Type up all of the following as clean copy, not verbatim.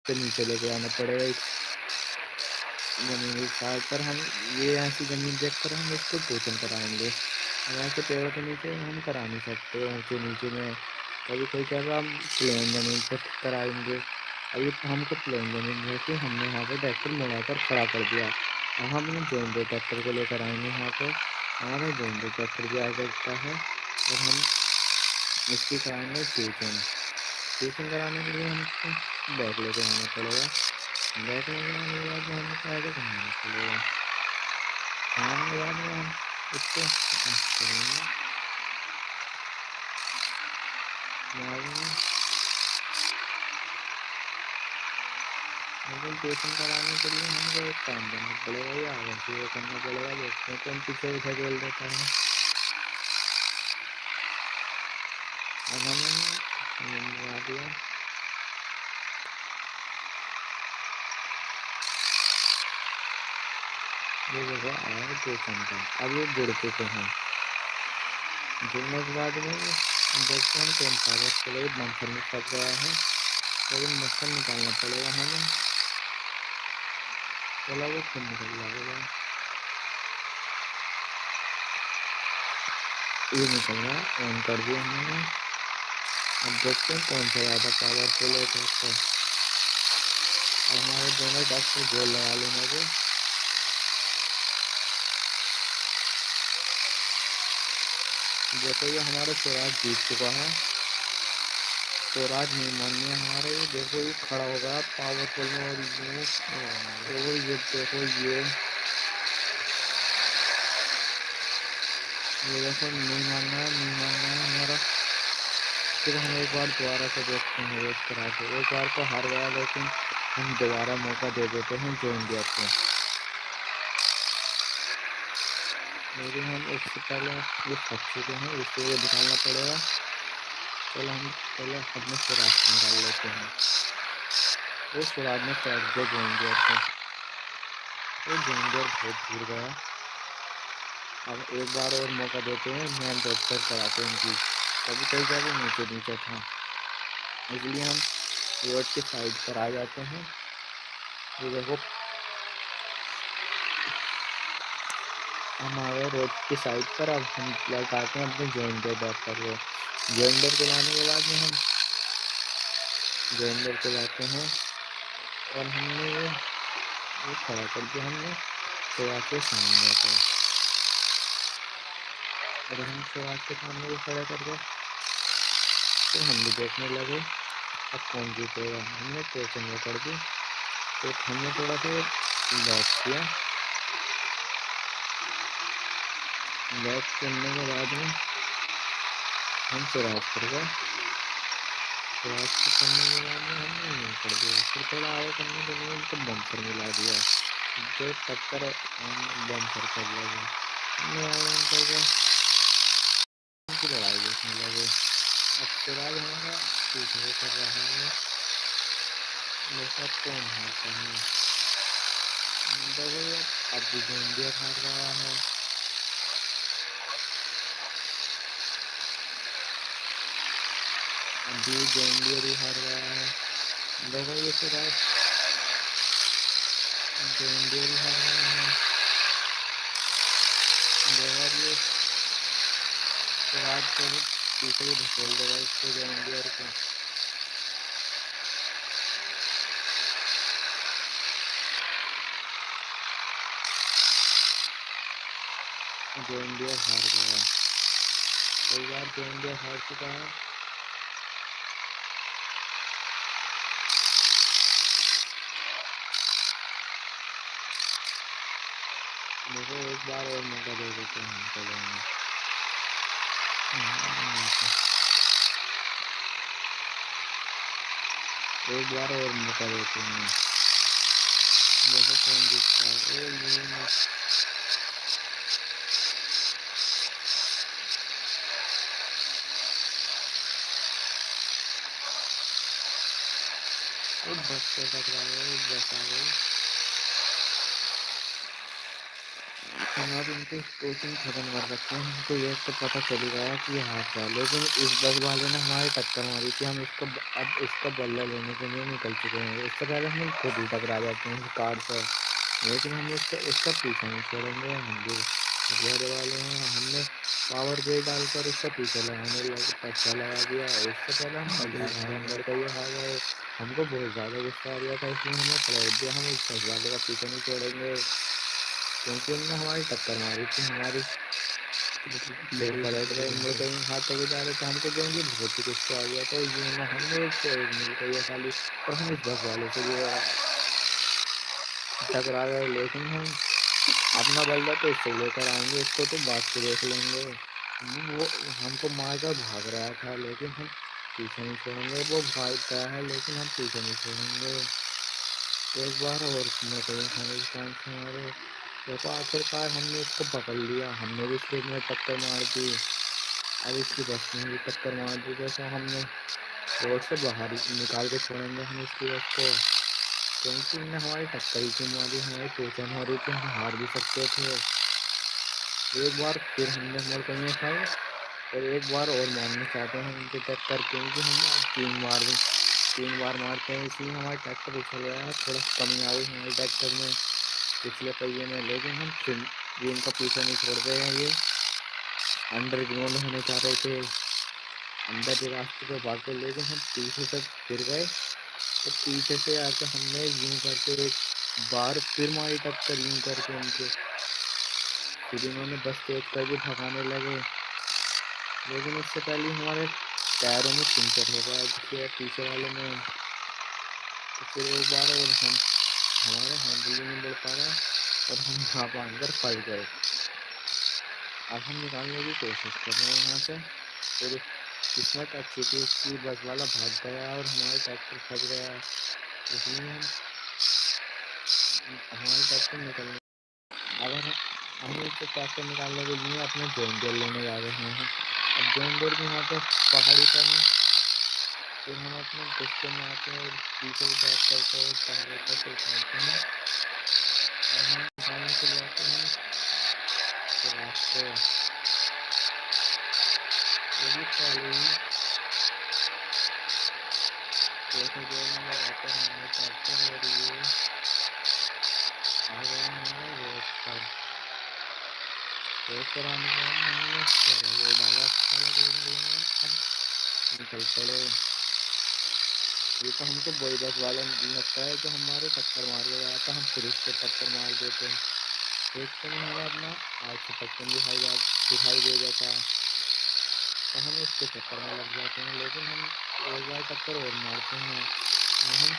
के नीचे लेके आना पड़ेगा इस ज़मीन इस साइड पर। हम ये ऐसी ज़मीन देखकर हम इसको पोषण कराएँगे। अब ऐसे पेड़ों के नीचे हम करा नहीं सकते ऊँचे नीचे में। कभी कोई कह रहा हम प्लेन ज़मीन पर कराएँगे। अभी तो हमको प्लेन ज़मीन में कि हमने यहाँ पे ट्रैक्टर मुड़ाकर खड़ा कर दिया। अब हम जोन डे ट्रैक्टर को लेकर आएँगे यहाँ पे। हमारा जोन डे ट्रैक्टर भी आ सकता है और हम इसकी कराएँगे ट्यूशन। ट्यूशन कराने के लिए हमको बैग लेके आना पड़ेगा। बैग लेके आने के बाद में हमें कायदे घुमाना पड़ेगा। घुमाने के बाद में हम इसको करेंगे बाद में। लेकिन ट्यूशन कराने के लिए हमको एक काम करना पड़ेगा या वैसे ये करना पड़ेगा। देखते हैं कौन पीछे उसे बोल देता है। अब हमने लगा दिया। ये देखो आया ट्यूशन का। अब ये जुड़ चुके हैं। जुड़ने के बाद में देखते हैं कौन कागज के लिए मच्छर में फंस गया है। लेकिन मच्छर निकालना पड़ेगा हमें। चला वो खुद निकल जाएगा। ये निकल रहा ऑन कर दिया हमने। अब देखते हैं कौन सा ज़्यादा पावरफुल है ट्रैक्टर। अब हमारे दोनों ट्रैक्टर जोड़ लगा लेने को। देखो ये हमारा स्वराज जीत चुका है। स्वराज नहीं मानिए हमारे। ये देखो ये खड़ा होगा पावरफुल में और ये देखो ये देखो नहीं मानना है नहीं मानना है हमारा। फिर हम एक बार दोबारा से देखते हैं रेस करा के। एक बार तो हार गया लेकिन हम दोबारा मौका दे देते हैं जो इंडिया को। लेकिन हम इससे पहले ये फंस चुके हैं इसको ये निकालना पड़ेगा। चलो हम पहले अपने स्वराज को निकाल लेते हैं। वो स्वराज ने फेंक दिया जो इंडिया को। वो जो इंडिया बहुत गिर गया। अब एक बार और मौका देते हैं मैन रोड पर कराते हैं इनकी। कभी कई जगह नीचे नीचे था इसलिए हम रोड के साइड पर आ जाते हैं। ये देखो हमारे रोड की साइड पर अब हम लगाते हैं अपने जोइंडर ट्रैक्टर को। जोइंडर को लाने के बाद में हम जोइंडर को लाते हैं और हमने ये खड़ा कर दिया हमने स्वराज के सामने को। और हम स्वराज के सामने को खड़ा कर दिया तो हम भी देखने लगे अब कौन जीतेगा। हमने कोचिंग में कर दी तो हमने थोड़ा सा बैक किया। बैक करने के बाद में हम स्वराज कर गए। स्वराज को करने के बाद में हमने नहीं कर दिया। फिर थोड़ा आगे करने के लिए तो बम्पर मिला दिया जो टक्कर बम्पर कर लगे। हमने आगे बम्पर का उनकी लड़ाई देखने लगे। अब स्वराज हमारा पीछे कर रहा है। देखा कौन हारता है। देखो अब भी जो इंडिया हार रहा है। अभी जो इंडिया भी हार रहा है। देखो ये स्वराज जो इंडिया भी हार रहा है। देखो ये स्वराज को पीछे भी ढकेल देगा इसको जो इंडिया को। जो इंडिया हार गया। कई बार जो इंडिया हार चुका है। देखो एक बार और मौका दे देते हैं चलो एक बार और मौका देते हैं। देखो कौन जीतता है। बस से टकरा गए बस आ गई। हम अब इनकी कोचिंग खत्म कर रखे हैं। हमको ये तो पता चल ही गया कि ये हाथ वाला, लेकिन इस बस वाले ने हमारी टक्कर मारी थी। हम अब इसका बदला लेने के लिए निकल चुके हैं। इससे पहले हम खुद ही टकरा जाते हैं कार से, लेकिन हम इसका पीछा नहीं छोड़ेंगे। हम भी घोड़े वाले हैं, हमने पावर ब्रेक डालकर इसका पीछे लगाने पीछा लगा दिया। इससे पहले हम पलटा के अंदर का ये खा गए। हमको बहुत ज़्यादा गुस्सा आ गया था, इसलिए हमने पलट दिया। हम इस बस वाले का पीछा नहीं छोड़ेंगे, क्योंकि उनने हमारी टक्कर मारी थी। हमारी फिर पलट गए, मुड़ कहीं हाथों के जा रहे थे। हमको जो उनकी बहुत ही गुस्सा आ गया था। हमने एक से एक मिल गई है खाली, और हम इस बस वाले से भी टकरा गए। लेकिन हम अपना बल्ला तो इससे लेकर आएंगे, इसको तो बात से देख लेंगे। वो हमको मार कर भाग रहा था, लेकिन हम पीछे नहीं छोड़ेंगे। वो भाग गया है, लेकिन हम पीछे नहीं छोड़ेंगे। एक बार और मैं कहीं खाने की चांस हमारे, देखो आखिरकार हमने इसको पकड़ लिया। हमने भी इसको में टक्कर मार दी। अब इसकी बस में भी टक्कर मार दी। जैसे हमने रोड से बाहर निकाल के छोड़ेंगे हम इसकी बस को, क्योंकि इनने हमारी टक्कर ही क्यों मारी। हमारी पहचान हो रही थी, हम हार भी सकते थे। एक बार फिर हमने मोड़ करने खाए, और एक बार और मारना चाहते हैं इनके टक्कर, क्योंकि हम तीन बार मारते हैं, इसलिए हमारा ट्रैक्टर उछल गया है। थोड़ा कमी आ गई हमारे ट्रैक्टर में पिछले पहिए में, लेकिन हम फिर भी इनका पीछा नहीं छोड़ रहे हैं। ये अंडरग्राउंड होने चाह रहे थे, अंदर के रास्ते पे भागते, लेकिन हम पीछे से फिर गए। तो पीछे से आके हमने यूं करके एक बार फिर मारी टक्कर, यूं करके उनके। फिर इन्होंने बस तेज कर भी भगाने लगे, लेकिन इससे पहले हमारे टायरों में पंचर हो गया जिसके पीछे वाले में। तो फिर एक बार और हमारे हैंडल नहीं बढ़ पा रहा, और हम यहाँ पर अंदर फंस गए। अब हम निकालने की कोशिश कर रहे हैं यहाँ से। फिर किस्मत अच्छी थी उसकी, बस वाला भाग गया और हमारे ट्रैक्टर फंस गया, इसलिए हमारे ट्रैक्टर निकलने। अगर हम इससे ट्रैक्टर निकालने के लिए अपने जॉन डियर लेने जा रहे हैं। अब जॉन डियर भी यहाँ पर पहाड़ी पर है। फिर हम अपने गुस्से में आते हैं और पीछे बैक करते हैं, पहाड़ों पर से उतारते हैं, और हम निकालने के लिए आते हैं ट्रैक्टर। ये भी पहले ही चौथे गेयर में लगाकर हमने ट्रैक्टर, और ये आ गया हमारा रोड पर। रोड पर आने के बाद हमने सारा गेयर डाला, सारा गेयर डाला, अब निकल पड़े। ये तो हमको वही बस वाला लगता है जो हमारे टक्कर मार के गया था, हम फिर उसको टक्कर मार देते हैं। एक तो नहीं हमें अपना 855 दिखाई दे जाता, तो हम उसके चक्कर में लग जाते हैं। लेकिन हम एक बार टक्कर और मारते हैं, और हम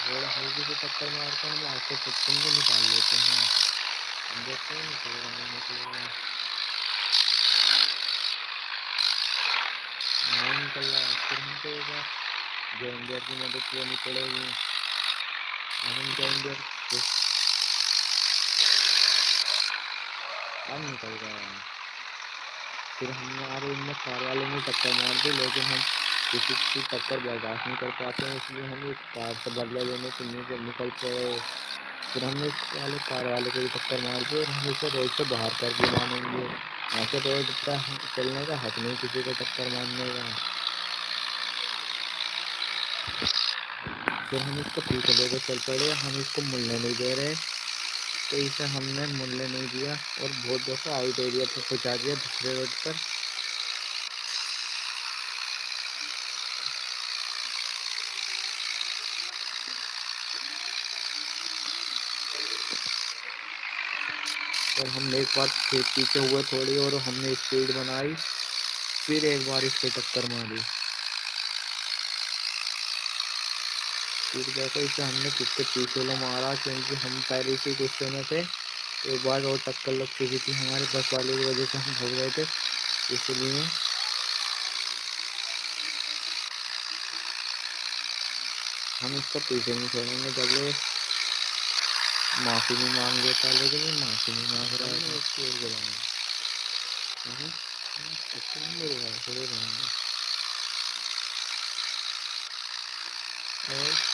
थोड़ा हल्की से टक्कर मारकर हम 855 को निकाल लेते हैं। हम देखते हैं निकलेगा नहीं निकलेगा, नहीं निकल रहा है। फिर हमको एक बार जॉन डियर की मदद लेनी पड़ेगी। हम जॉन डियर अब निकल गया। फिर हमने अब इनमें कार वाले ने टक्कर मार दी, लेकिन हम किसी की टक्कर बर्दाश्त नहीं कर पाते हैं, इसलिए हम इस कार से बदला लेने के लिए निकल पड़े। फिर हमने इस वाले कार वाले को भी टक्कर मार दी, और हम इसे रोड से बाहर कर भी मानेंगे। ऐसे रोड पर चलने का हक नहीं किसी को टक्कर मारने का। फिर हम इसको पीछे लेकर चल पड़े, हम इसको मुड़ने नहीं दे रहे। तो इसे हमने मुड़ने नहीं दिया, और बहुत दफ़ा आउट एरिया पर पहुँचा दिया दूसरे रोड पर। और हम एक बार फिर पीछे हुए थोड़ी, और हमने स्पीड बनाई। फिर एक बार इस पे टक्कर मारी। फिर देखो इसे हमने कितने पीछे लो मारा, क्योंकि हम पहले से गुस्से में थे। एक बार और टक्कर लग चुकी थी हमारे बस वाले की वजह से, हम भग रहे थे, इसलिए हम इसका पीछे नहीं छोड़ेंगे। जब ये माफ़ी नहीं मांग लेता, लेकिन ये माफ़ी नहीं मांग रहा है, उसकी ओर बुलाएंगे। और